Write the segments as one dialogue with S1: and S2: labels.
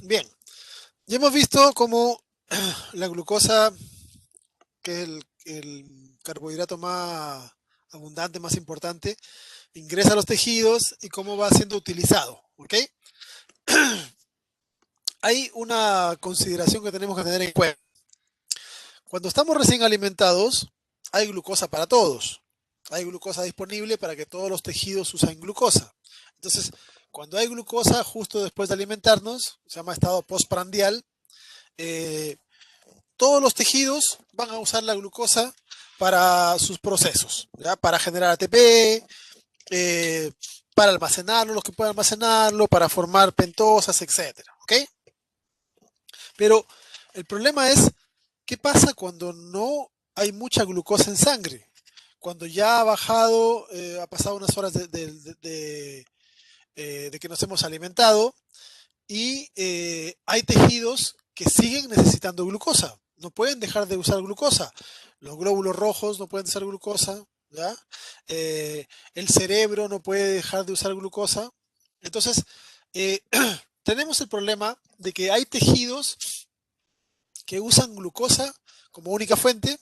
S1: Bien, ya hemos visto cómo la glucosa, que es el carbohidrato más abundante, más importante, ingresa a los tejidos y cómo va siendo utilizado, ¿ok? Hay una consideración que tenemos que tener en cuenta. Cuando estamos recién alimentados, hay glucosa para todos. Hay glucosa disponible para que todos los tejidos usen glucosa. Entonces, cuando hay glucosa justo después de alimentarnos, se llama estado postprandial, eh, todos los tejidos van a usar la glucosa para sus procesos, ¿ya? Para generar ATP, eh, para almacenarlo, los que puedan almacenarlo, para formar pentosas, etcétera, ¿ok? Pero el problema es, ¿qué pasa cuando no hay mucha glucosa en sangre? Cuando ya ha bajado, ha pasado unas horas de que nos hemos alimentado y hay tejidos que siguen necesitando glucosa. No pueden dejar de usar glucosa. Los glóbulos rojos no pueden usar glucosa, ¿ya? El cerebro no puede dejar de usar glucosa. Entonces, eh, tenemos el problema de que hay tejidos que usan glucosa como única fuente,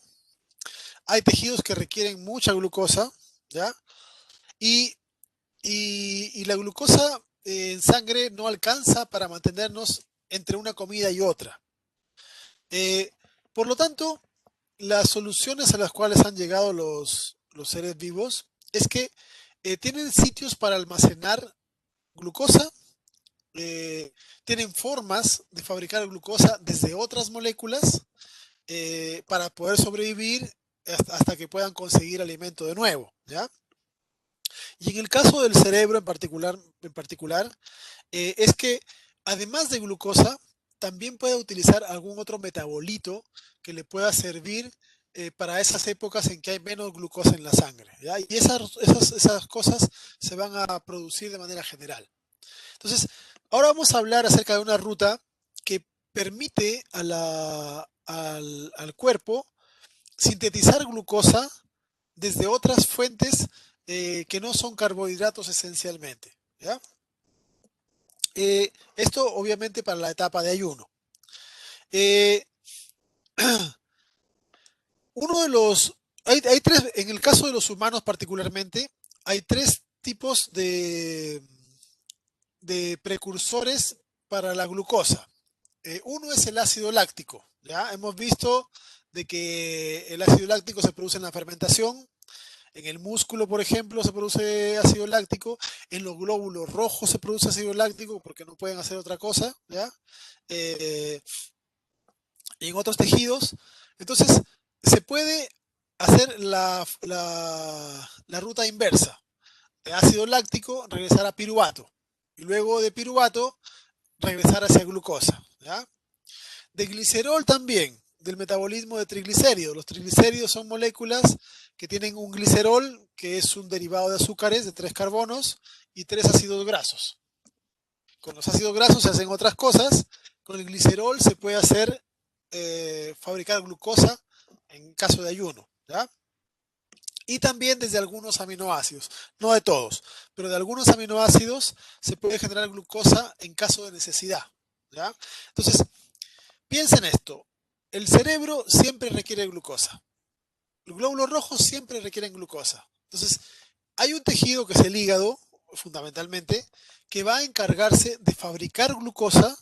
S1: hay tejidos que requieren mucha glucosa, ¿ya? Y, y la glucosa en sangre no alcanza para mantenernos entre una comida y otra. Eh, por lo tanto, las soluciones a las cuales han llegado los seres vivos es que tienen sitios para almacenar glucosa, eh, tienen formas de fabricar glucosa desde otras moléculas para poder sobrevivir hasta que puedan conseguir alimento de nuevo, ¿ya? Y en el caso del cerebro en particular es que además de glucosa, también puede utilizar algún otro metabolito que le pueda servir para esas épocas en que hay menos glucosa en la sangre, ¿ya? Y esas cosas se van a producir de manera general. Entonces, ahora vamos a hablar acerca de una ruta que permite al cuerpo sintetizar glucosa desde otras fuentes que no son carbohidratos esencialmente, ¿ya? Esto obviamente para la etapa de ayuno. Eh, uno de los, hay tres, en el caso de los humanos particularmente, hay tres tipos de precursores para la glucosa. Uno es el ácido láctico, ¿ya? Hemos visto de que el ácido láctico se produce en la fermentación. En el músculo, por ejemplo, se produce ácido láctico. En los glóbulos rojos se produce ácido láctico porque no pueden hacer otra cosa, ¿ya? Eh, y en otros tejidos. Entonces, se puede hacer la ruta inversa. De ácido láctico, regresar a piruvato. Y luego de piruvato, regresar hacia glucosa, ¿ya? De glicerol también, del metabolismo de triglicéridos. Los triglicéridos son moléculas que tienen un glicerol, que es un derivado de azúcares de 3 carbonos y 3 ácidos grasos. Con los ácidos grasos se hacen otras cosas. Con el glicerol se puede hacer fabricar glucosa en caso de ayuno, ¿ya? Y también desde algunos aminoácidos, no de todos, pero de algunos aminoácidos se puede generar glucosa en caso de necesidad, ¿ya? Entonces, piensa en esto. El cerebro siempre requiere glucosa. Los glóbulos rojos siempre requieren glucosa. Entonces, hay un tejido que es el hígado, fundamentalmente, que va a encargarse de fabricar glucosa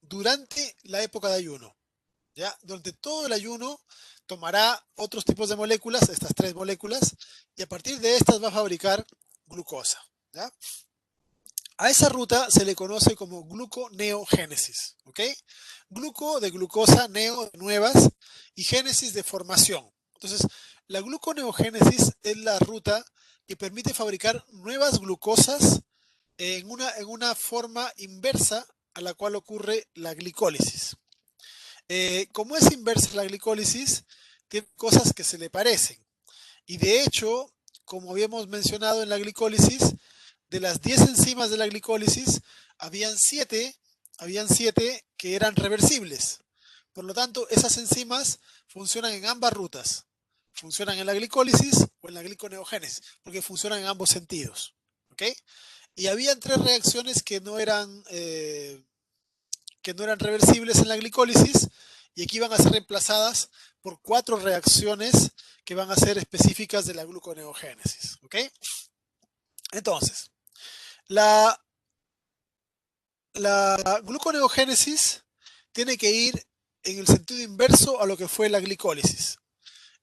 S1: durante la época de ayuno. ¿Ya? Durante todo el ayuno tomará otros tipos de moléculas, estas 3 moléculas, y a partir de estas va a fabricar glucosa. ¿Ya? A esa ruta se le conoce como gluconeogénesis, ¿ok? Gluco de glucosa, neo de nuevas y génesis de formación. Entonces, la gluconeogénesis es la ruta que permite fabricar nuevas glucosas en una forma inversa a la cual ocurre la glicólisis. Como es inversa la glicólisis, tiene cosas que se le parecen. Y de hecho, como habíamos mencionado en la glicólisis, de las 10 enzimas de la glicólisis, habían siete que eran reversibles. Por lo tanto, esas enzimas funcionan en ambas rutas. Funcionan en la glicólisis o en la gliconeogénesis, porque funcionan en ambos sentidos. ¿Ok? Y habían 3 reacciones que no eran que no eran reversibles en la glicólisis y aquí van a ser reemplazadas por 4 reacciones que van a ser específicas de la gluconeogénesis. ¿Ok? Entonces, la gluconeogénesis tiene que ir en el sentido inverso a lo que fue la glicólisis.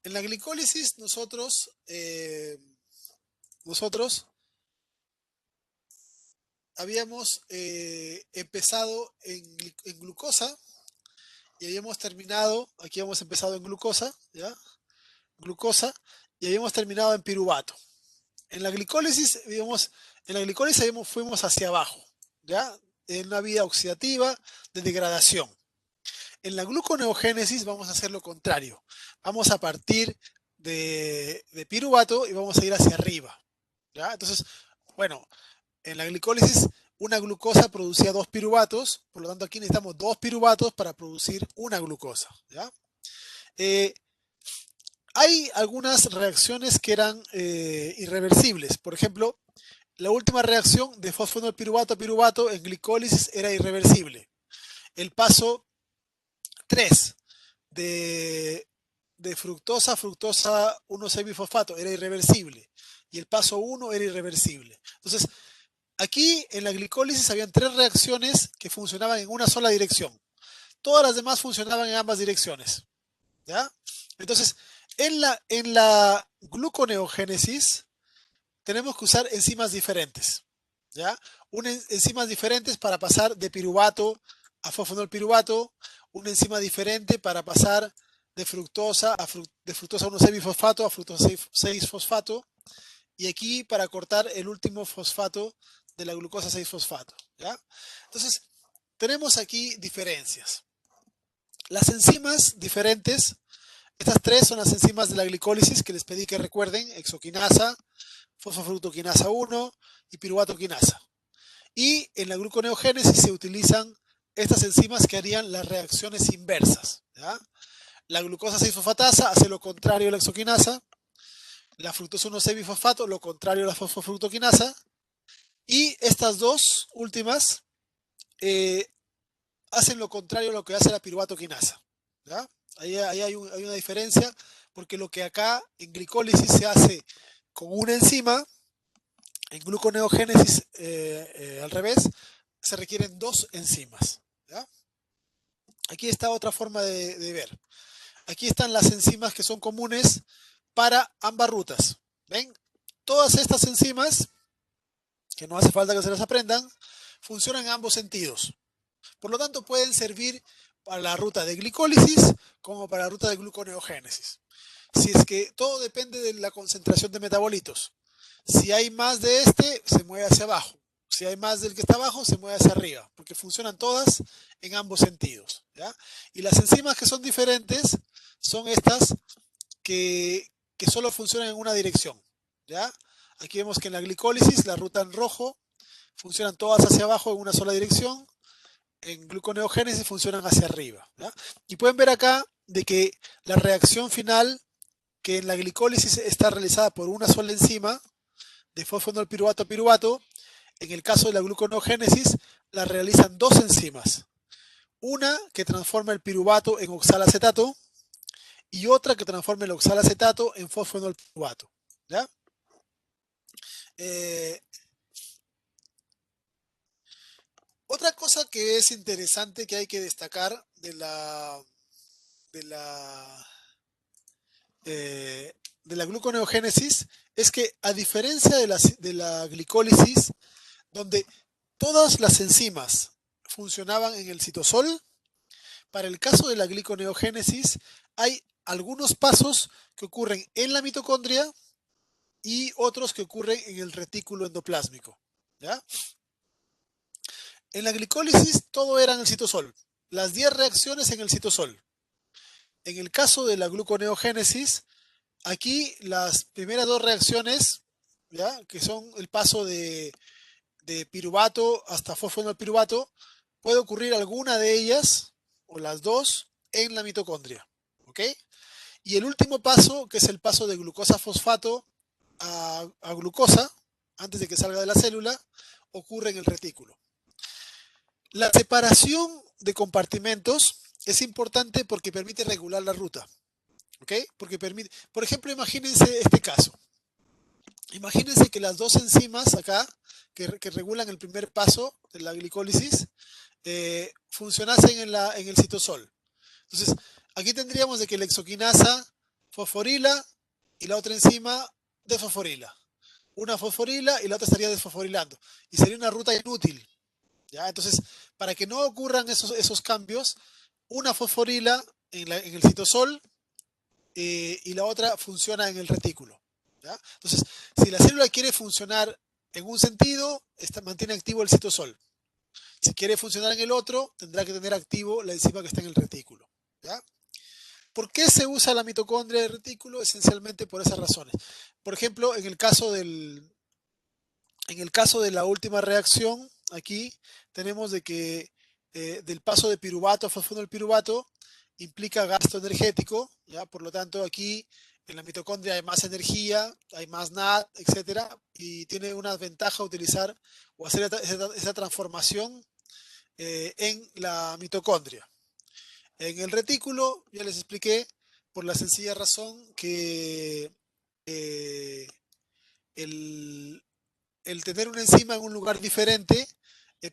S1: En la glicólisis nosotros habíamos empezado en glucosa y habíamos terminado, aquí hemos empezado en glucosa, ¿ya? Glucosa, y habíamos terminado en piruvato. En la glicólisis, fuimos hacia abajo, ¿ya? En una vía oxidativa de degradación. En la gluconeogénesis vamos a hacer lo contrario. Vamos a partir de piruvato y vamos a ir hacia arriba, ¿ya? Entonces, bueno, en la glicólisis una glucosa producía 2 piruvatos, por lo tanto aquí necesitamos 2 piruvatos para producir una glucosa, ¿ya? Hay algunas reacciones que eran irreversibles. Por ejemplo, la última reacción de fosfonilpiruvato a piruvato en glicólisis era irreversible. El paso 3 de fructosa 1,6-bifosfato era irreversible. Y el paso 1 era irreversible. Entonces, aquí en la glicólisis habían 3 reacciones que funcionaban en una sola dirección. Todas las demás funcionaban en ambas direcciones, ¿ya? Entonces, en la gluconeogénesis tenemos que usar enzimas diferentes, ¿ya? Enzimas diferentes para pasar de piruvato a fosfonilpiruvato, una enzima diferente para pasar de fructosa 1,6-bifosfato a fructosa 6-fosfato, y aquí para cortar el último fosfato de la glucosa 6-fosfato, ¿ya? Entonces, tenemos aquí diferencias. Las enzimas diferentes, estas 3 son las enzimas de la glicólisis que les pedí que recuerden: hexoquinasa, fosfofructoquinasa 1 y piruvato-quinasa. Y en la gluconeogénesis se utilizan estas enzimas que harían las reacciones inversas, ¿ya? La glucosa 6-fosfatasa hace lo contrario a la hexoquinasa, la fructosa 1,6-bifosfato lo contrario a la fosfofructoquinasa, y estas dos últimas hacen lo contrario a lo que hace la piruvato-quinasa, ¿ya? Ahí hay una diferencia, porque lo que acá en glicólisis se hace con una enzima, en gluconeogénesis al revés, se requieren 2 enzimas, ¿ya? Aquí está otra forma de ver. Aquí están las enzimas que son comunes para ambas rutas. ¿Ven? Todas estas enzimas, que no hace falta que se las aprendan, funcionan en ambos sentidos. Por lo tanto, pueden servir para la ruta de glicólisis como para la ruta de gluconeogénesis. Si es que todo depende de la concentración de metabolitos. Si hay más de este, se mueve hacia abajo. Si hay más del que está abajo, se mueve hacia arriba, porque funcionan todas en ambos sentidos, ¿ya? Y las enzimas que son diferentes son estas que solo funcionan en una dirección, ¿ya? Aquí vemos que en la glicólisis, la ruta en rojo, funcionan todas hacia abajo en una sola dirección. En gluconeogénesis funcionan hacia arriba, ¿ya? Y pueden ver acá de que la reacción final, que en la glicólisis está realizada por una sola enzima, de fosfonilpiruvato a piruvato, en el caso de la gluconeogénesis la realizan 2 enzimas. Una que transforma el piruvato en oxalacetato y otra que transforma el oxalacetato en fosfonilpiruvato, ¿ya? Otra cosa que es interesante que hay que destacar de la gluconeogénesis es que, a diferencia de la glicólisis, donde todas las enzimas funcionaban en el citosol, para el caso de la gluconeogénesis hay algunos pasos que ocurren en la mitocondria y otros que ocurren en el retículo endoplásmico, ¿ya? En la glicólisis todo era en el citosol, las 10 reacciones en el citosol. En el caso de la gluconeogénesis, aquí las primeras 2 reacciones, ¿ya?, que son el paso de piruvato hasta fosfonilpiruvato, puede ocurrir alguna de ellas o las 2 en la mitocondria, ¿ok? Y el último paso, que es el paso de glucosa fosfato a glucosa, antes de que salga de la célula, ocurre en el retículo. La separación de compartimentos es importante porque permite regular la ruta. ¿Ok? Porque permite, por ejemplo, imagínense este caso. Imagínense que las dos enzimas acá, que regulan el primer paso de la glicólisis, funcionasen en el citosol. Entonces, aquí tendríamos de que la hexoquinasa fosforila y la otra enzima desfosforila. Una fosforila y la otra estaría desfosforilando. Y sería una ruta inútil. ¿Ya? Entonces, para que no ocurran esos cambios, una fosforila en el citosol y la otra funciona en el retículo. ¿Ya? Entonces, si la célula quiere funcionar en un sentido, mantiene activo el citosol. Si quiere funcionar en el otro, tendrá que tener activo la enzima que está en el retículo. ¿Ya? ¿Por qué se usa la mitocondria del retículo? Esencialmente por esas razones. Por ejemplo, en el caso de la última reacción, aquí tenemos de que del paso de piruvato a fosfonilpiruvato implica gasto energético, ¿ya? Por lo tanto, aquí en la mitocondria hay más energía, hay más NAD, etcétera, y tiene una ventaja utilizar o hacer esa transformación en la mitocondria. En el retículo, ya les expliqué, por la sencilla razón que el, el tener una enzima en un lugar diferente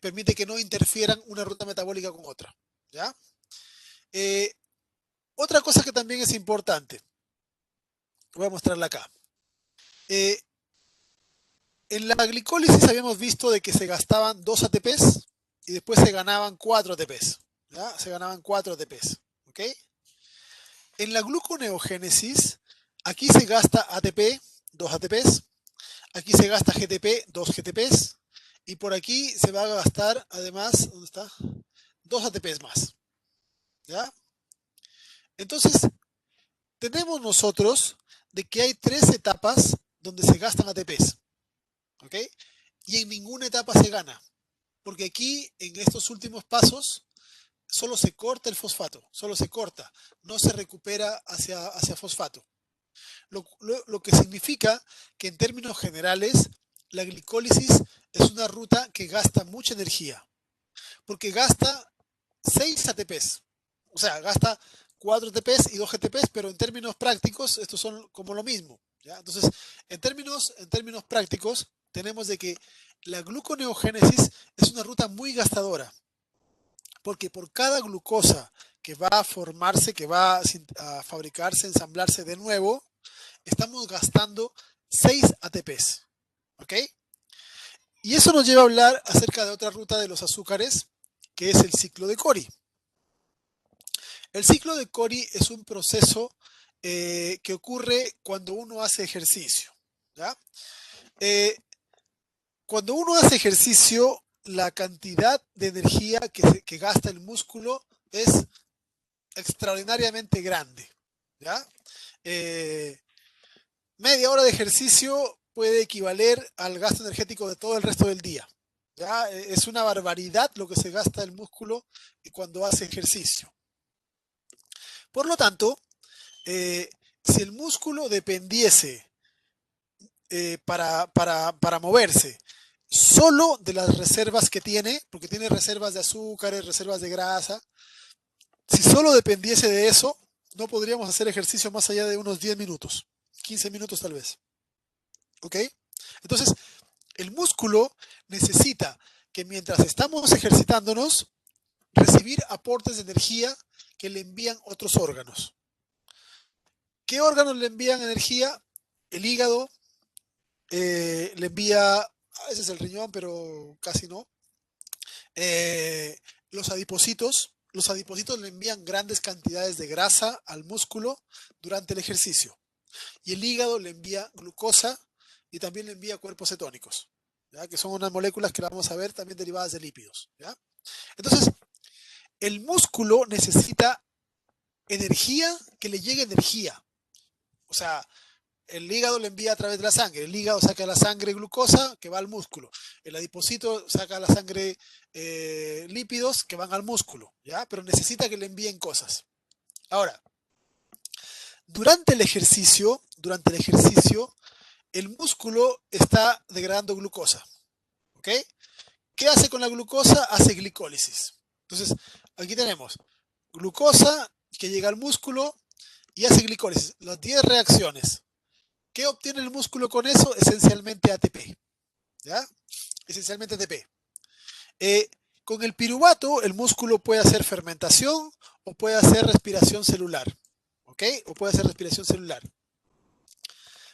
S1: permite que no interfieran una ruta metabólica con otra. ¿Ya? Otra cosa que también es importante, voy a mostrarla acá. En la glicólisis habíamos visto de que se gastaban 2 ATPs y después se ganaban 4 ATPs. ¿Ya? Se ganaban 4 ATPs. ¿Ok? En la gluconeogénesis, aquí se gasta ATP, 2 ATPs, aquí se gasta GTP, 2 GTPs, y por aquí se va a gastar además, ¿dónde está? 2 ATPs más. ¿Ya? Entonces, tenemos nosotros de que hay 3 etapas donde se gastan ATPs. ¿Ok? Y en ninguna etapa se gana. Porque aquí, en estos últimos pasos, solo se corta el fosfato, solo se corta, no se recupera hacia fosfato. Lo que significa que en términos generales, la glicólisis es una ruta que gasta mucha energía, porque gasta 6 ATPs, o sea, gasta 4 ATPs y 2 GTPs, pero en términos prácticos estos son como lo mismo. ¿Ya? Entonces, en términos prácticos, tenemos de que la gluconeogénesis es una ruta muy gastadora, porque por cada glucosa que va a formarse, que va a fabricarse, ensamblarse de nuevo, estamos gastando 6 ATPs. ¿Ok? Y eso nos lleva a hablar acerca de otra ruta de los azúcares, que es el ciclo de Cori. El ciclo de Cori es un proceso que ocurre cuando uno hace ejercicio. ¿Ya? Cuando uno hace ejercicio, la cantidad de energía que gasta el músculo es extraordinariamente grande. ¿Ya? Media hora de ejercicio puede equivaler al gasto energético de todo el resto del día. ¿Ya? Es una barbaridad lo que se gasta el músculo cuando hace ejercicio. Por lo tanto, si el músculo dependiese para moverse solo de las reservas que tiene, porque tiene reservas de azúcares, reservas de grasa, si solo dependiese de eso, no podríamos hacer ejercicio más allá de unos 10 minutos, 15 minutos tal vez. ¿Ok? Entonces, el músculo necesita que mientras estamos ejercitándonos, recibir aportes de energía que le envían otros órganos. ¿Qué órganos le envían energía? El hígado le envía, a veces el riñón, pero casi no. Los adipocitos le envían grandes cantidades de grasa al músculo durante el ejercicio. Y el hígado le envía glucosa y también le envía cuerpos cetónicos, ¿ya? Que son unas moléculas que vamos a ver también derivadas de lípidos. ¿Ya? Entonces, el músculo necesita energía, que le llegue energía. O sea, el hígado le envía a través de la sangre. El hígado saca la sangre glucosa que va al músculo. El adipocito saca la sangre lípidos que van al músculo. ¿Ya? Pero necesita que le envíen cosas. Ahora, durante el ejercicio, el músculo está degradando glucosa. ¿Ok? ¿Qué hace con la glucosa? Hace glicólisis. Entonces, aquí tenemos glucosa que llega al músculo y hace glicólisis. Las 10 reacciones. ¿Qué obtiene el músculo con eso? Esencialmente ATP. ¿Ya? Esencialmente ATP. Con el piruvato, el músculo puede hacer fermentación o puede hacer respiración celular. ¿Ok? O puede hacer respiración celular.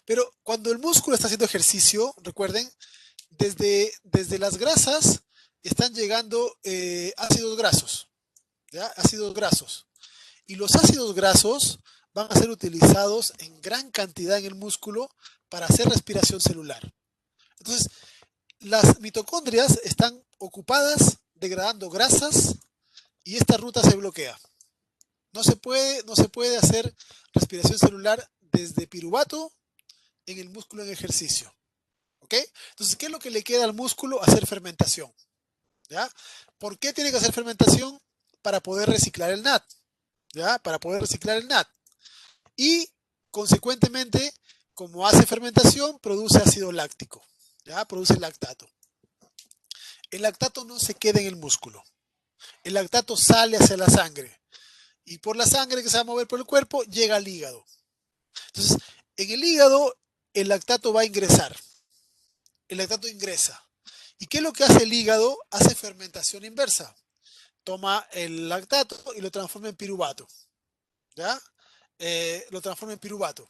S1: Pero cuando el músculo está haciendo ejercicio, recuerden, desde las grasas están llegando ácidos grasos. ¿Ya? Ácidos grasos. Y los ácidos grasos van a ser utilizados en gran cantidad en el músculo para hacer respiración celular. Entonces, las mitocondrias están ocupadas degradando grasas y esta ruta se bloquea. No se puede hacer respiración celular desde piruvato en el músculo en ejercicio. ¿Ok? Entonces, ¿qué es lo que le queda al músculo? Hacer fermentación. ¿Ya? ¿Por qué tiene que hacer fermentación? Para poder reciclar el NAD. ¿Ya? Para poder reciclar el NAD. Y, consecuentemente, como hace fermentación, produce ácido láctico. ¿Ya? Produce lactato. El lactato no se queda en el músculo. El lactato sale hacia la sangre. Y por la sangre que se va a mover por el cuerpo, llega al hígado. Entonces, en el hígado, el lactato va a ingresar. El lactato ingresa. ¿Y qué es lo que hace el hígado? Hace fermentación inversa. Toma el lactato y lo transforma en piruvato. ¿Ya? Lo transforma en piruvato.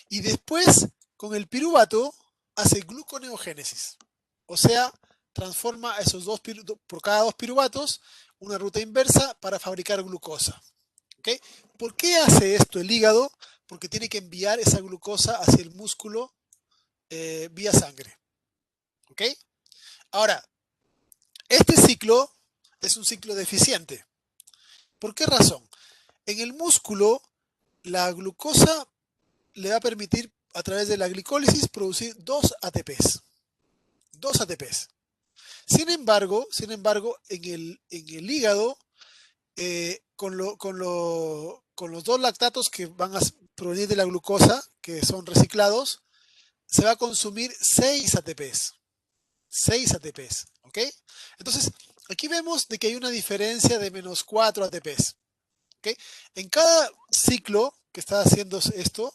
S1: Y después, con el piruvato, hace gluconeogénesis. O sea, transforma esos por cada dos piruvatos, una ruta inversa para fabricar glucosa. ¿Okay? ¿Por qué hace esto el hígado? Porque tiene que enviar esa glucosa hacia el músculo vía sangre. ¿Ok? Ahora, este ciclo es un ciclo deficiente. ¿Por qué razón? En el músculo, la glucosa le va a permitir, a través de la glicólisis, producir 2 ATPs. 2 ATPs. Sin embargo, en el hígado, con los dos lactatos que van a provenir de la glucosa, que son reciclados, se va a consumir 6 ATPs. 6 ATPs, ¿ok? Entonces, aquí vemos de que hay una diferencia de menos 4 ATPs, ¿ok? En cada ciclo que está haciendo esto,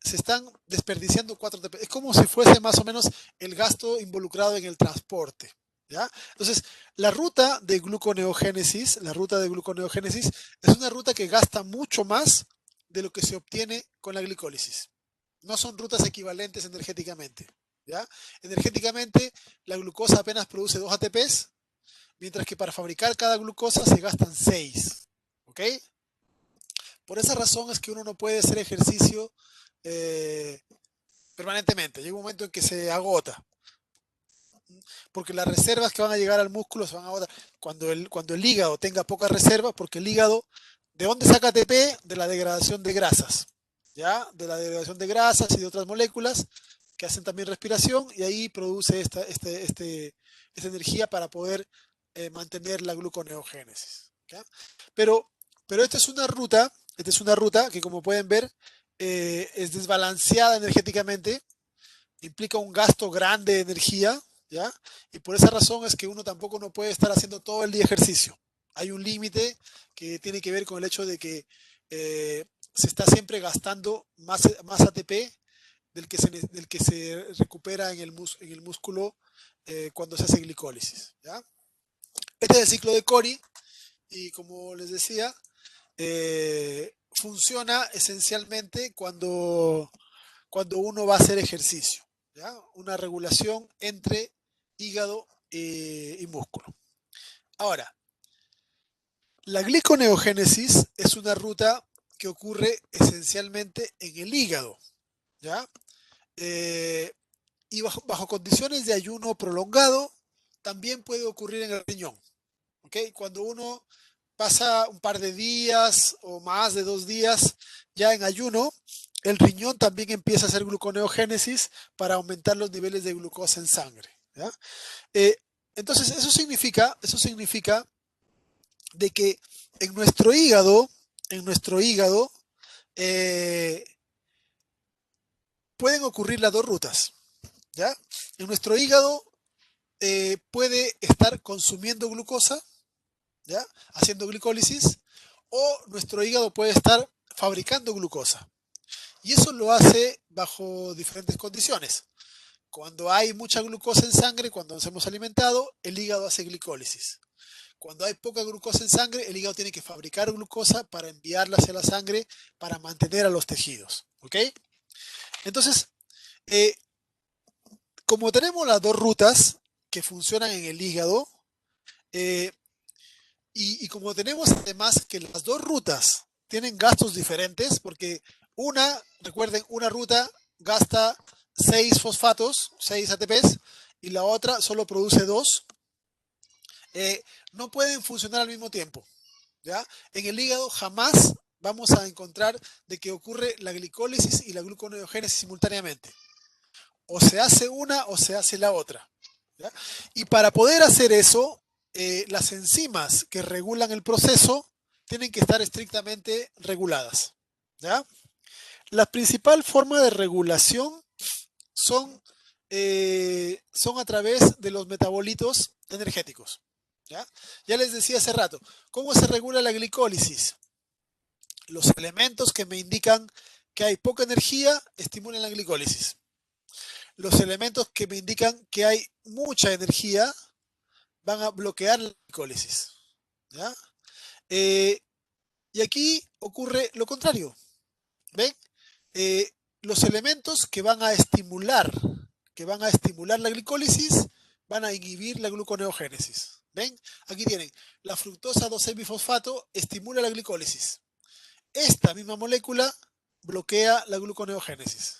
S1: se están desperdiciando 4 ATPs. Es como si fuese más o menos el gasto involucrado en el transporte, ¿ya? Entonces, la ruta de gluconeogénesis es una ruta que gasta mucho más de lo que se obtiene con la glicólisis. No son rutas equivalentes energéticamente, ¿ya? Energéticamente, la glucosa apenas produce 2 ATPs, mientras que para fabricar cada glucosa se gastan 6, ¿ok? Por esa razón es que uno no puede hacer ejercicio eh, permanentemente. Llega un momento en que se agota, porque las reservas que van a llegar al músculo se van a agotar. Cuando el hígado tenga pocas reservas, porque el hígado, ¿de dónde saca ATP? De la degradación de grasas, ¿ya? De la degradación de grasas y de otras moléculas que hacen también respiración y ahí produce esta energía para poder mantener la gluconeogénesis, ¿ya? Pero, pero esta es una ruta que, como pueden ver, es desbalanceada energéticamente, implica un gasto grande de energía, ¿ya? Y por esa razón es que uno tampoco no puede estar haciendo todo el día ejercicio. Hay un límite que tiene que ver con el hecho de que se está siempre gastando más ATP del que se recupera en el músculo cuando se hace glicólisis, ¿ya? Este es el ciclo de Cori y, como les decía, funciona esencialmente cuando uno va a hacer ejercicio, ¿ya? Una regulación entre hígado y músculo. Ahora, la gliconeogénesis es una ruta que ocurre esencialmente en el hígado, ¿ya? Eh, y bajo condiciones de ayuno prolongado, también puede ocurrir en el riñón, ¿ok? Cuando uno pasa un par de días o más de 2 días ya en ayuno, el riñón también empieza a hacer gluconeogénesis para aumentar los niveles de glucosa en sangre, ¿ya? Eh, entonces, eso significa de que en nuestro hígado eh, pueden ocurrir las dos rutas, ¿ya? En nuestro hígado puede estar consumiendo glucosa, ¿ya? Haciendo glicólisis, o nuestro hígado puede estar fabricando glucosa. Y eso lo hace bajo diferentes condiciones. Cuando hay mucha glucosa en sangre, cuando nos hemos alimentado, el hígado hace glicólisis. Cuando hay poca glucosa en sangre, el hígado tiene que fabricar glucosa para enviarla hacia la sangre para mantener a los tejidos. ¿Ok? Entonces, eh, como tenemos las dos rutas que funcionan en el hígado, eh, y como tenemos además que las dos rutas tienen gastos diferentes, porque recuerden, una ruta gasta 6 fosfatos, 6 ATPs, y la otra solo produce 2, no pueden funcionar al mismo tiempo. ¿Ya? En el hígado jamás vamos a encontrar de que ocurre la glicólisis y la gluconeogénesis simultáneamente. O se hace una o se hace la otra. ¿Ya? Y para poder hacer eso, las enzimas que regulan el proceso tienen que estar estrictamente reguladas. ¿Ya? La principal forma de regulación son, son a través de los metabolitos energéticos. ¿Ya? Ya les decía hace rato, ¿cómo se regula la glicólisis? Los elementos que me indican que hay poca energía estimulan la glicólisis. Los elementos que me indican que hay mucha energía van a bloquear la glicólisis. ¿Ya? Y aquí ocurre lo contrario. ¿Ven? Los elementos que van a estimular la glicólisis, van a inhibir la gluconeogénesis. ¿Ven? Aquí tienen, la fructosa 2,6-bifosfato estimula la glicólisis. Esta misma molécula bloquea la gluconeogénesis.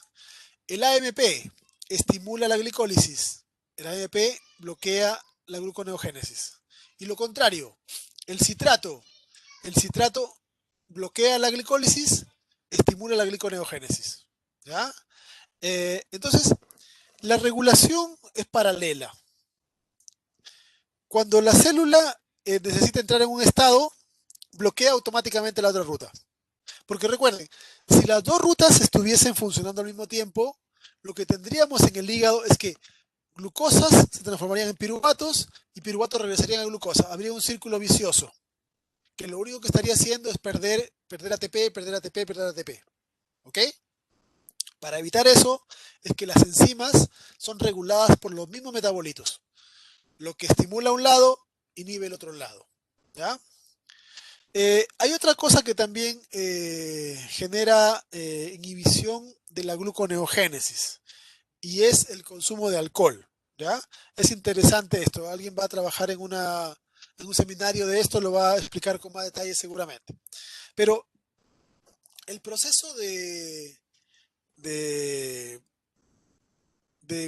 S1: El AMP estimula la glicólisis. El AMP bloquea la gluconeogénesis. Y lo contrario, el citrato bloquea la glicólisis, estimula la gluconeogénesis. ¿Ya? Entonces, la regulación es paralela. Cuando la célula necesita entrar en un estado, bloquea automáticamente la otra ruta. Porque recuerden, si las dos rutas estuviesen funcionando al mismo tiempo, lo que tendríamos en el hígado es que glucosas se transformarían en piruvatos y piruvatos regresarían a glucosa. Habría un círculo vicioso, que lo único que estaría haciendo es perder ATP, perder ATP, perder ATP. ¿Ok? Para evitar eso, es que las enzimas son reguladas por los mismos metabolitos. Lo que estimula a un lado, inhibe el otro lado. ¿Ya? Hay otra cosa que también genera inhibición de la gluconeogénesis y es el consumo de alcohol. ¿Ya? Es interesante esto. Alguien va a trabajar en un seminario de esto, lo va a explicar con más detalle seguramente. Pero el proceso de, de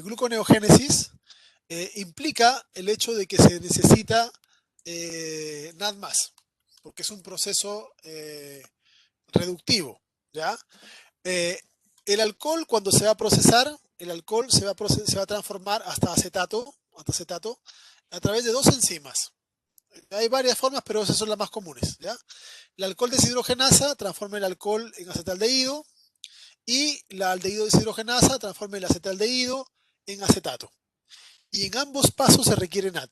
S1: gluconeogénesis implica el hecho de que se necesita NAD+, porque es un proceso reductivo. ¿Ya? Eh, el alcohol, cuando se va a procesar, el alcohol se va a transformar hasta acetato a través de dos enzimas. Hay varias formas, pero esas son las más comunes. ¿Ya? La alcohol deshidrogenasa transforma el alcohol en acetaldehído y la aldehído deshidrogenasa transforma el acetaldehído en acetato. Y en ambos pasos se requiere NAD.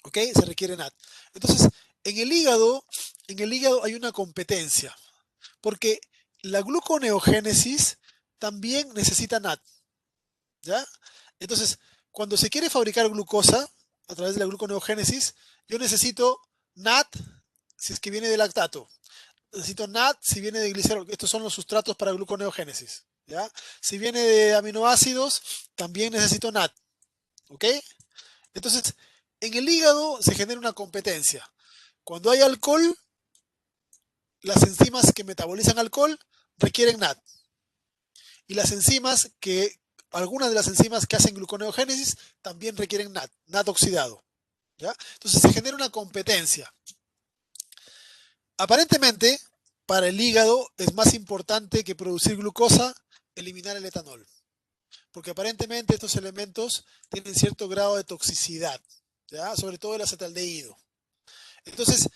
S1: ¿Ok? Se requiere NAD. Entonces, en el hígado hay una competencia, porque la gluconeogénesis también necesita NAD. ¿Ya? Entonces, cuando se quiere fabricar glucosa a través de la gluconeogénesis, yo necesito NAD si es que viene de lactato. Necesito NAD si viene de glicerol. Estos son los sustratos para gluconeogénesis. ¿Ya? Si viene de aminoácidos, también necesito NAD. ¿Ok? Entonces, en el hígado se genera una competencia. Cuando hay alcohol, las enzimas que metabolizan alcohol requieren NAD. Y algunas de las enzimas que hacen gluconeogénesis también requieren NAD oxidado. ¿Ya? Entonces se genera una competencia. Aparentemente, para el hígado es más importante que producir glucosa, eliminar el etanol. Porque aparentemente estos elementos tienen cierto grado de toxicidad, ¿ya? Sobre todo el acetaldehído. Entonces,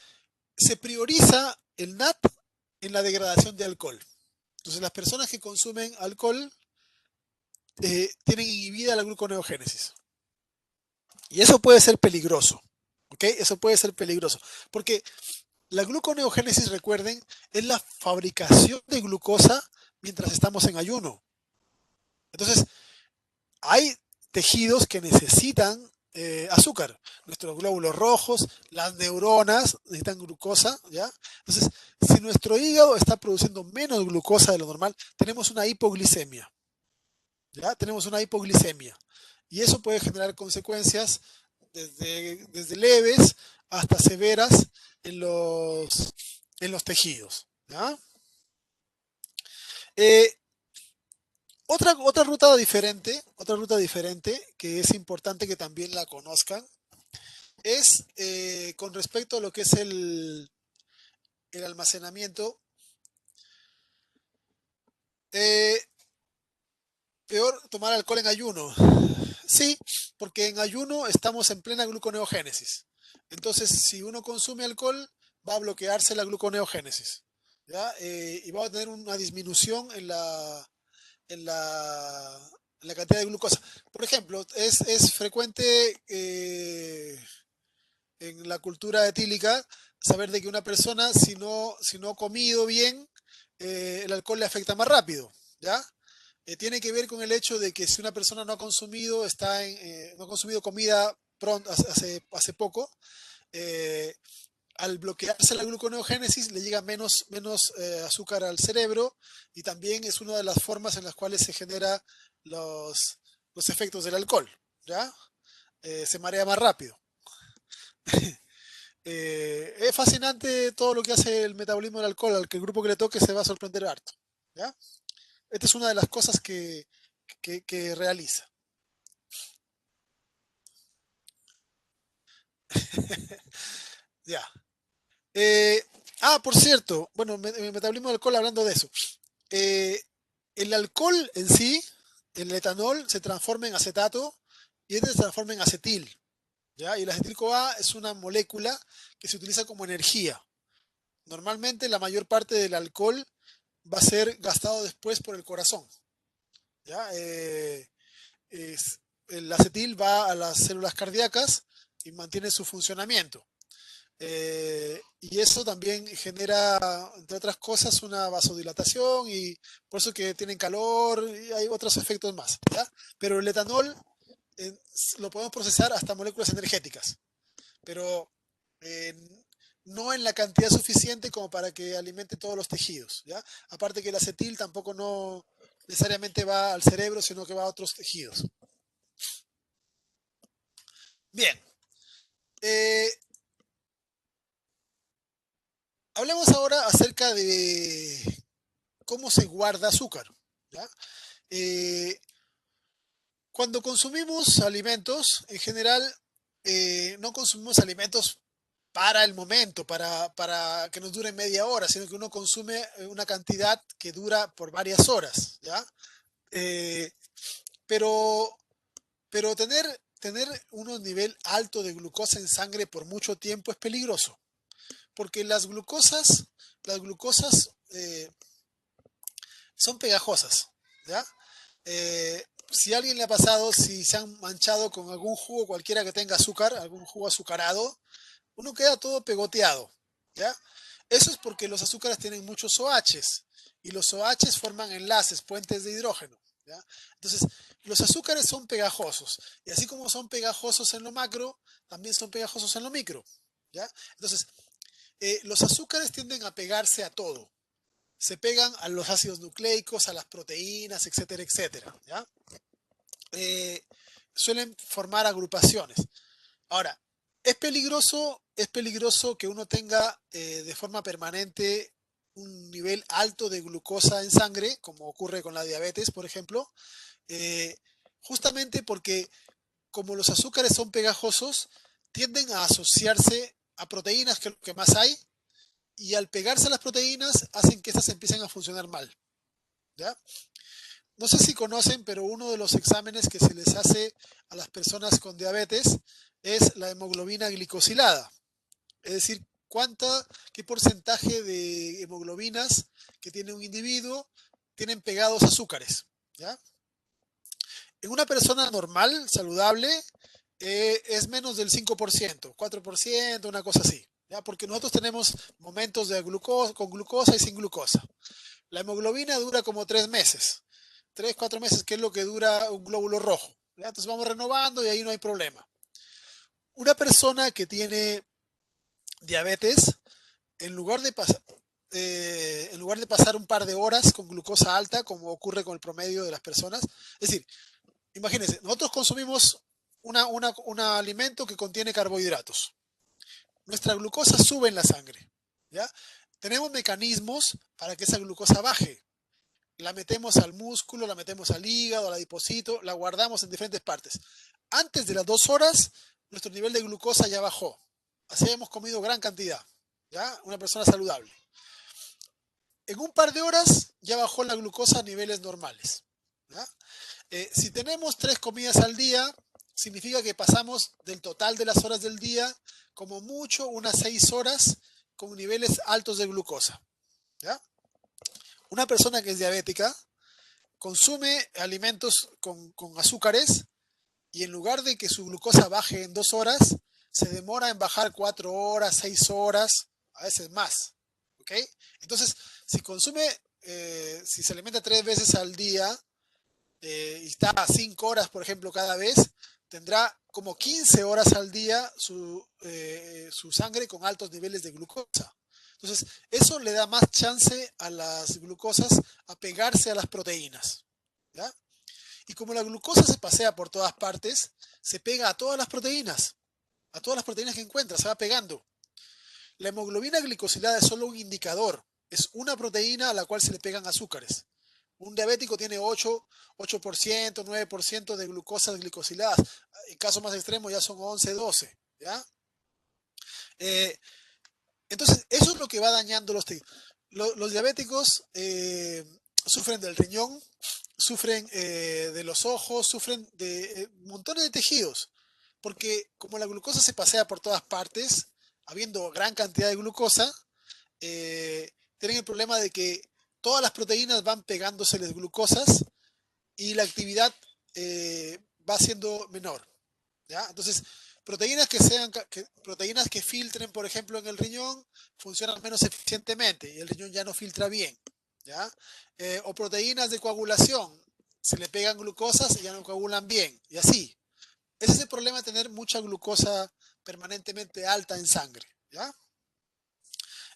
S1: se prioriza el NAD en la degradación de alcohol. Entonces, las personas que consumen alcohol tienen inhibida la gluconeogénesis. Y eso puede ser peligroso. ¿Ok? Eso puede ser peligroso. Porque la gluconeogénesis, recuerden, es la fabricación de glucosa mientras estamos en ayuno. Entonces, hay tejidos que necesitan azúcar. Nuestros glóbulos rojos, las neuronas necesitan glucosa, ¿ya? Entonces, si nuestro hígado está produciendo menos glucosa de lo normal, tenemos una hipoglicemia, ¿ya? Tenemos una hipoglicemia. Y eso puede generar consecuencias desde leves hasta severas en los tejidos, ¿ya? Eh, otra ruta diferente que es importante que también la conozcan es con respecto a lo que es el almacenamiento. Eh, Peor tomar alcohol en ayuno. Sí, porque en ayuno estamos en plena gluconeogénesis. Entonces, si uno consume alcohol, va a bloquearse la gluconeogénesis, ¿ya? Y va a tener una disminución en la cantidad de glucosa. Por ejemplo, es frecuente en la cultura etílica saber de que una persona, si no ha comido bien, el alcohol le afecta más rápido, ¿ya? Tiene que ver con el hecho de que si una persona no ha consumido, no ha consumido comida pronto, hace poco, eh, al bloquearse la gluconeogénesis le llega menos azúcar al cerebro y también es una de las formas en las cuales se genera los efectos del alcohol, ¿ya? Se marea más rápido. Es fascinante todo lo que hace el metabolismo del alcohol, al que el grupo que le toque se va a sorprender harto, ¿ya? Esta es una de las cosas que realiza. Ya. Eh, por cierto, bueno, metabolismo del alcohol, hablando de eso. Eh, el alcohol en sí, el etanol, se transforma en acetato y este se transforma en acetil, ¿ya? Y el acetil-CoA es una molécula que se utiliza como energía. Normalmente la mayor parte del alcohol va a ser gastado después por el corazón, ¿ya? El acetil va a las células cardíacas y mantiene su funcionamiento. Y eso también genera, entre otras cosas, una vasodilatación y por eso que tienen calor y hay otros efectos más, ¿ya? Pero el etanol eh, lo podemos procesar hasta moléculas energéticas, pero eh, no en la cantidad suficiente como para que alimente todos los tejidos, ¿ya? Aparte que el acetil tampoco no necesariamente va al cerebro, sino que va a otros tejidos. Bien, eh, hablemos ahora acerca de cómo se guarda azúcar, ¿ya? Eh, Cuando consumimos alimentos, en general, no consumimos alimentos para el momento, para que nos dure media hora, sino que uno consume una cantidad que dura por varias horas, ¿ya? Eh, pero, pero tener un nivel alto de glucosa en sangre por mucho tiempo es peligroso, porque las glucosas son pegajosas, ¿ya? Si a alguien le ha pasado, si se han manchado con algún jugo cualquiera que tenga azúcar, algún jugo azucarado, uno queda todo pegoteado, ¿ya? Eso es porque los azúcares tienen muchos OHs y los OHs forman enlaces, puentes de hidrógeno, ¿ya? Entonces, los azúcares son pegajosos y así como son pegajosos en lo macro, también son pegajosos en lo micro, ¿ya? Entonces, los azúcares tienden a pegarse a todo, se pegan a los ácidos nucleicos, a las proteínas, etcétera, etcétera, ¿ya? Eh, Suelen formar agrupaciones. Ahora, es peligroso que uno tenga de forma permanente un nivel alto de glucosa en sangre, como ocurre con la diabetes, por ejemplo, eh, justamente porque como los azúcares son pegajosos, tienden a asociarse a proteínas, que es lo que más hay, y al pegarse a las proteínas hacen que estas empiecen a funcionar mal, ¿ya? No sé si conocen, pero uno de los exámenes que se les hace a las personas con diabetes es la hemoglobina glicosilada. Es decir, qué porcentaje de hemoglobinas que tiene un individuo tienen pegados azúcares, ¿ya? En una persona normal, saludable, es menos del 5%, 4%, una cosa así. ¿Ya? Porque nosotros tenemos momentos de glucosa, con glucosa y sin glucosa. La hemoglobina dura como 3 meses, 3, 4 meses, que es lo que dura un glóbulo rojo. ¿Ya? Entonces vamos renovando y ahí no hay problema. Una persona que tiene diabetes, en lugar de pasar, en lugar de pasar un par de horas con glucosa alta, como ocurre con el promedio de las personas, es decir, imagínense, nosotros consumimos un alimento que contiene carbohidratos. Nuestra glucosa sube en la sangre. ¿Ya? Tenemos mecanismos para que esa glucosa baje. La metemos al músculo, la metemos al hígado, al adipocito, la guardamos en diferentes partes. Antes de las 2 horas, nuestro nivel de glucosa ya bajó. Así hemos comido gran cantidad. ¿Ya? Una persona saludable. En un par de horas ya bajó la glucosa a niveles normales. ¿Ya? Si tenemos 3 comidas al día, significa que pasamos del total de las horas del día, como mucho, unas 6 horas con niveles altos de glucosa. ¿Ya? Una persona que es diabética consume alimentos con azúcares y en lugar de que su glucosa baje en 2 horas, se demora en bajar 4 horas, 6 horas, a veces más. ¿Ok? Entonces, si consume, si se alimenta 3 veces al día, y está a 5 horas, por ejemplo, cada vez, tendrá como 15 horas al día su sangre con altos niveles de glucosa. Entonces, eso le da más chance a las glucosas a pegarse a las proteínas. ¿Ya? Y como la glucosa se pasea por todas partes, se pega a todas las proteínas que encuentra, se va pegando. La hemoglobina glicosilada es solo un indicador, es una proteína a la cual se le pegan azúcares. Un diabético tiene 8%, 9% de glucosas glicosiladas. En casos más extremos ya son 11, 12. ¿Ya? Eh, entonces, eso es lo que va dañando los tejidos. Los diabéticos sufren del riñón, sufren de los ojos, sufren de montones de tejidos. Porque como la glucosa se pasea por todas partes, habiendo gran cantidad de glucosa, tienen el problema de que todas las proteínas van pegándoseles glucosas y la actividad va siendo menor. ¿Ya? Entonces, proteínas que filtren, por ejemplo, en el riñón, funcionan menos eficientemente y el riñón ya no filtra bien. ¿Ya? O proteínas de coagulación, se le pegan glucosas y ya no coagulan bien, y así. Ese es el problema de tener mucha glucosa permanentemente alta en sangre. ¿Ya?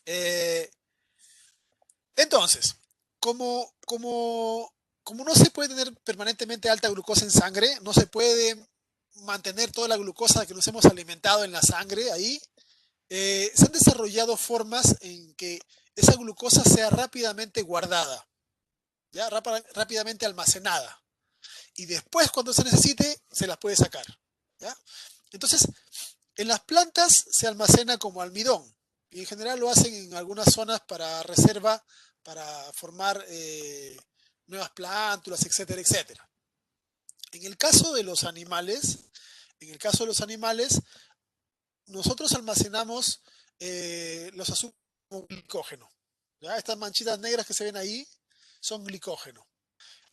S1: Eh, entonces, como no se puede tener permanentemente alta glucosa en sangre, no se puede mantener toda la glucosa que nos hemos alimentado en la sangre ahí, se han desarrollado formas en que esa glucosa sea rápidamente guardada, ya rápidamente almacenada. Y después, cuando se necesite, se las puede sacar. ¿Ya? Entonces, en las plantas se almacena como almidón. Y en general lo hacen en algunas zonas para reserva, para formar nuevas plántulas, etcétera, etcétera. En el caso de los animales, en el caso de los animales, nosotros almacenamos los azúcares como glicógeno. ¿Ya? Estas manchitas negras que se ven ahí son glicógeno.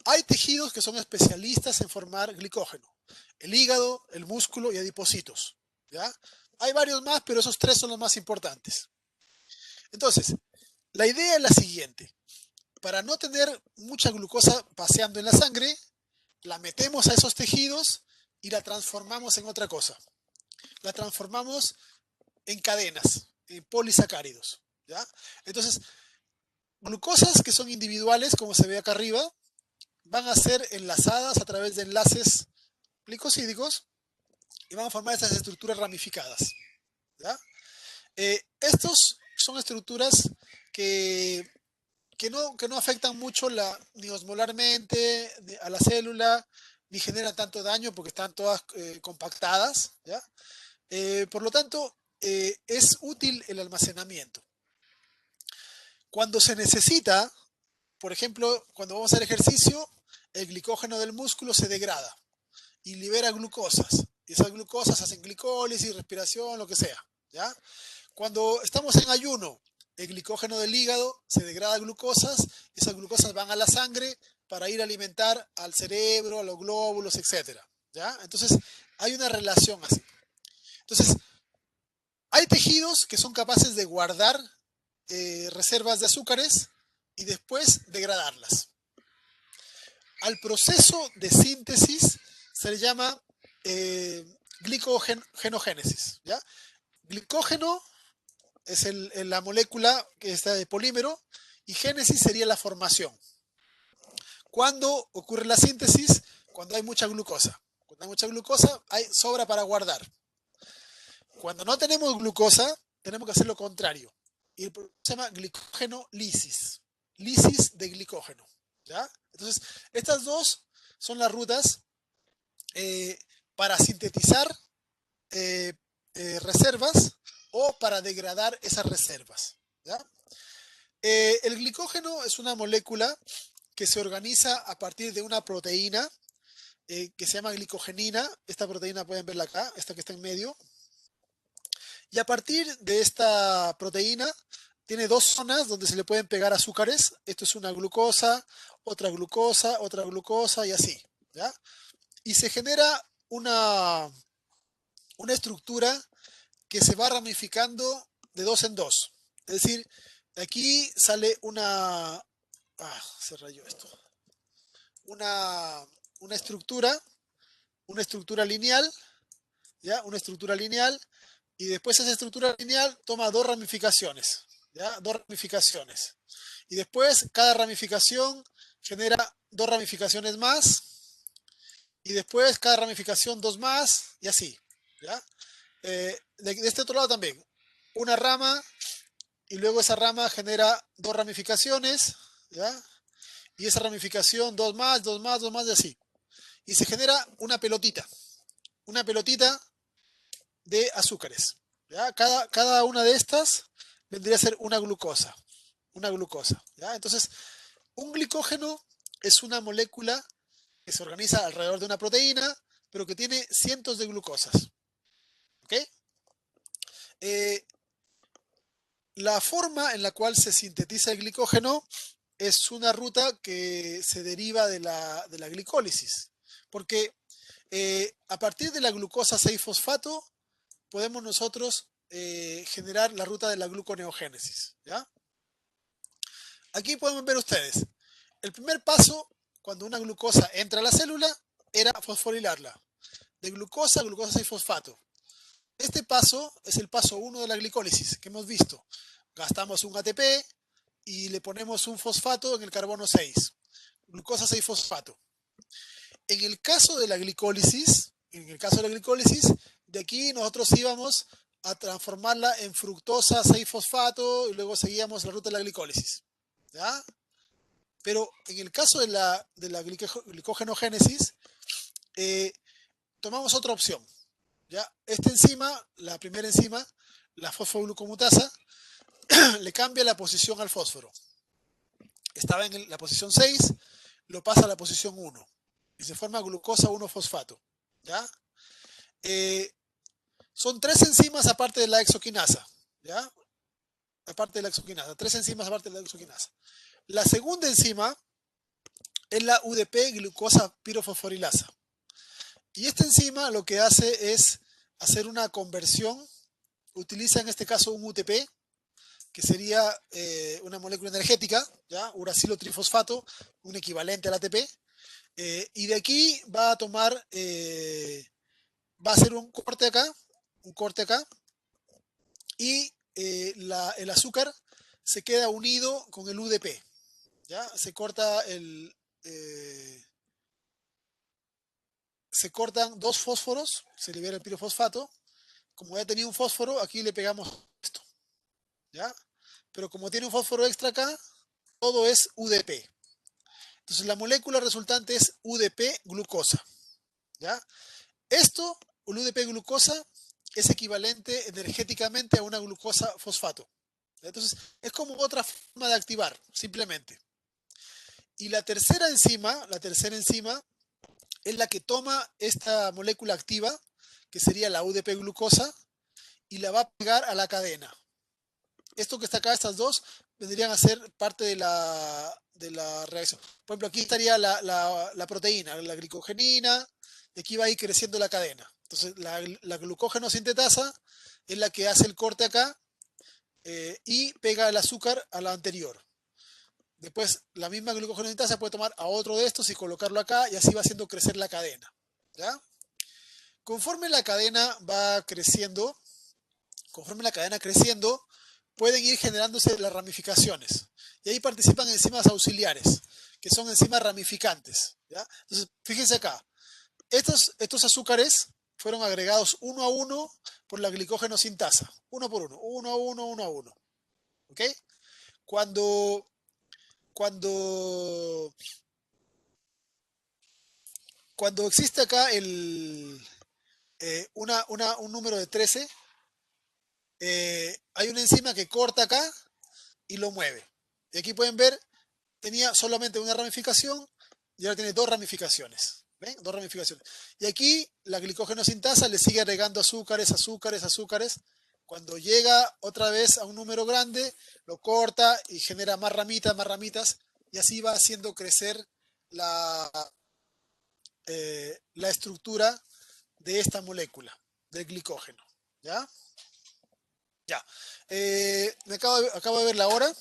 S1: Hay tejidos que son especialistas en formar glicógeno. El hígado, el músculo y adipocitos. ¿Ya? Hay varios más, pero esos 3 son los más importantes. Entonces, la idea es la siguiente. Para no tener mucha glucosa paseando en la sangre, la metemos a esos tejidos y la transformamos en otra cosa. La transformamos en cadenas, en polisacáridos. ¿Ya? Entonces, glucosas que son individuales, como se ve acá arriba, van a ser enlazadas a través de enlaces glicosídicos y van a formar estas estructuras ramificadas. ¿Ya? Estos son estructuras que no afectan mucho ni osmolarmente ni a la célula, ni generan tanto daño porque están todas compactadas. ¿Ya? Por lo tanto, es útil el almacenamiento. Cuando se necesita, por ejemplo, cuando vamos a hacer ejercicio, el glicógeno del músculo se degrada y libera glucosas. Y esas glucosas hacen glicólisis, respiración, lo que sea. ¿Ya? Cuando estamos en ayuno, el glicógeno del hígado se degrada a glucosas y esas glucosas van a la sangre para ir a alimentar al cerebro, a los glóbulos, etc. ¿Ya? Entonces, Hay una relación así. Entonces, hay tejidos que son capaces de guardar reservas de azúcares y después degradarlas. Al proceso de síntesis se le llama glicogenogénesis. ¿Ya? Glicógeno es la molécula que está de polímero y génesis sería la formación. ¿Cuándo ocurre la síntesis? Cuando hay mucha glucosa. Cuando hay mucha glucosa, hay sobra para guardar. Cuando no tenemos glucosa, tenemos que hacer lo contrario. Y se llama glicógeno-lisis. Lisis de glicógeno. ¿Ya? Entonces, estas dos son las rutas para sintetizar reservas o para degradar esas reservas. ¿Ya? El glicógeno es una molécula que se organiza a partir de una proteína que se llama glicogenina. Esta proteína pueden verla acá, esta que está en medio. Y a partir de esta proteína tiene dos zonas donde se le pueden pegar azúcares. Esto es una glucosa, otra glucosa y así. ¿Ya? Y se genera una estructura que se va ramificando de dos en dos. Es decir, aquí sale se rayó esto. Una, una estructura, una estructura lineal, ¿ya? Una estructura lineal, y después esa estructura lineal toma dos ramificaciones, ¿ya? Dos ramificaciones. Y después cada ramificación genera dos ramificaciones más, y después cada ramificación dos más, y así, ¿ya? De este otro lado también, una rama, y luego esa rama genera dos ramificaciones, ¿ya? Y esa ramificación dos más, dos más, dos más, y así. Y se genera una pelotita de azúcares. ¿Ya? Cada una de estas vendría a ser una glucosa. Una glucosa. ¿Ya? Entonces, un glicógeno es una molécula que se organiza alrededor de una proteína, pero que tiene cientos de glucosas. ¿Ok? Eh, la forma en la cual se sintetiza el glicógeno es una ruta que se deriva de la glicólisis. Porque a partir de la glucosa 6-fosfato podemos nosotros generar la ruta de la gluconeogénesis. ¿Ya? Aquí podemos ver ustedes, el primer paso cuando una glucosa entra a la célula era fosforilarla, de glucosa a glucosa 6-fosfato. Este paso es el paso 1 de la glicólisis que hemos visto. Gastamos un ATP y le ponemos un fosfato en el carbono 6, glucosa 6-fosfato. En el caso de la glicólisis, de aquí nosotros íbamos a transformarla en fructosa 6-fosfato y luego seguíamos la ruta de la glicólisis. ¿Ya? Pero en el caso de la glicógenogénesis, tomamos otra opción. ¿Ya? Esta enzima, la primera enzima, la fosfoglucomutasa, le cambia la posición al fósforo. Estaba en la posición 6, lo pasa a la posición 1 y se forma glucosa 1-fosfato. ¿Ya? Son tres enzimas aparte de la exoquinasa. ¿Ya? Aparte de la exoquinasa. Tres enzimas aparte de la exoquinasa. La segunda enzima es la UDP glucosa pirofosforilasa. Y esta enzima lo que hace es hacer una conversión. Utiliza en este caso un UTP, que sería una molécula energética, ¿ya? Uracilo trifosfato, un equivalente al ATP. Y de aquí va a tomar, va a hacer un corte acá, y el azúcar se queda unido con el UDP. ¿Ya? Se cortan dos fósforos, se libera el pirofosfato. Como ya tenía un fósforo, aquí le pegamos esto. ¿Ya? Pero como tiene un fósforo extra acá, todo es UDP. Entonces la molécula resultante es UDP glucosa. ¿Ya? Esto, el UDP glucosa, es equivalente energéticamente a una glucosa fosfato. Entonces es como otra forma de activar, simplemente. Y la tercera enzima es la que toma esta molécula activa, que sería la UDP glucosa, y la va a pegar a la cadena. Esto que está acá, estas dos, vendrían a ser parte de la reacción. Por ejemplo, aquí estaría la proteína, la glicogenina, y aquí va a ir creciendo la cadena. Entonces, la glucógeno sintetasa es la que hace el corte acá y pega el azúcar a la anterior. Después, la misma glucógeno sintetasa puede tomar a otro de estos y colocarlo acá y así va haciendo crecer la cadena. ¿Ya? Conforme la cadena va creciendo, pueden ir generándose las ramificaciones. Y ahí participan enzimas auxiliares, que son enzimas ramificantes. ¿Ya? Entonces, fíjense acá, estos azúcares fueron agregados uno a uno por la glicógeno sintasa, uno por uno, uno a uno, uno a uno. ¿Ok? Cuando, cuando, cuando existe acá un número de 13, hay una enzima que corta acá y lo mueve. Y aquí pueden ver, tenía solamente una ramificación y ahora tiene dos ramificaciones. ¿Ven? Dos ramificaciones. Y aquí la glicógeno sintasa le sigue agregando azúcares, azúcares, azúcares. Cuando llega otra vez a un número grande, lo corta y genera más ramitas, y así va haciendo crecer la, la estructura de esta molécula, del glicógeno. ¿Ya? Ya. Acabo de ver la hora.